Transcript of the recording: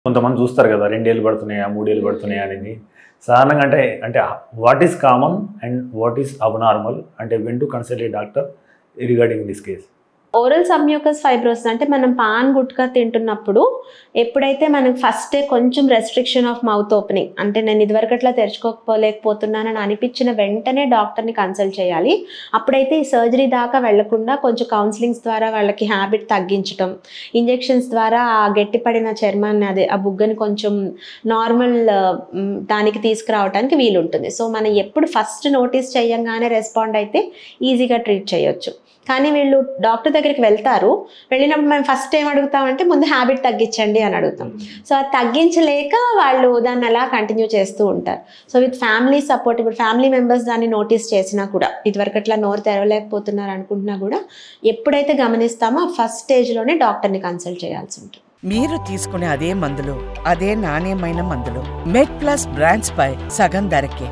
కొంతమంది చూస్తారు కదా 2 ఏళ్ళు పడుతున్నాయా 3 ఏళ్ళు పడుతున్నాయా అనేది. సాధారణంగా అంటే అంటే what is common and what is abnormal అంటే when to consult a doctor regarding this case? Oral submucous fibrosis అంటే మనం పాన్ గుట్కా తింటున్నప్పుడు ఎప్పుడైతే మనకు ఫస్టే కొంచెం రెస్ట్రిక్షన్ ఆఫ్ మౌత్ ఓపెనింగ్ అంటే నేను ఇదివరకట్లా తెరుచుకోలేకపోతున్నానని అనిపించిన వెంటనే డాక్టర్ని కన్సల్ట్ చేయాలి. అప్పుడైతే ఈ సర్జరీ దాకా వెళ్లకుండా కొంచెం కౌన్సిలింగ్స్ ద్వారా వాళ్ళకి హ్యాబిట్ తగ్గించడం, ఇంజెక్షన్స్ ద్వారా ఆ గట్టిపడిన చర్మాన్ని అదే ఆ బుగ్గని కొంచెం నార్మల్ దానికి తీసుకురావడానికి వీలుంటుంది. సో మనం ఎప్పుడు ఫస్ట్ నోటీస్ చేయంగానే రెస్పాండ్ అయితే ఈజీగా ట్రీట్ చేయొచ్చు. కానీ వీళ్ళు డాక్టర్ దగ్గరికి వెళ్తారు, వెళ్ళినప్పుడు మేము ఫస్ట్ ఏం అడుగుతామంటే ముందు హ్యాబిట్ తగ్గించండి అని అడుగుతాం. సో అది తగ్గించలేక వాళ్ళు దాన్ని అలా కంటిన్యూ చేస్తూ ఉంటారు. సో విత్ ఫ్యామిలీ సపోర్ట్, ఇప్పుడు ఫ్యామిలీ మెంబర్స్ దాన్ని నోటీస్ చేసినా కూడా ఇదివరకు అట్లా నోరు తెరవలేకపోతున్నారు అనుకుంటున్నా కూడా ఎప్పుడైతే గమనిస్తామో ఫస్ట్ స్టేజ్లోనే డాక్టర్ని కన్సల్ట్ చేయాల్సి ఉంటుంది. మీరు తీసుకునే అదే మందులు, అదే నాణ్యమైన మందులు మెడ్ ప్లస్ బ్రాండ్స్ పై సగం ధరకే.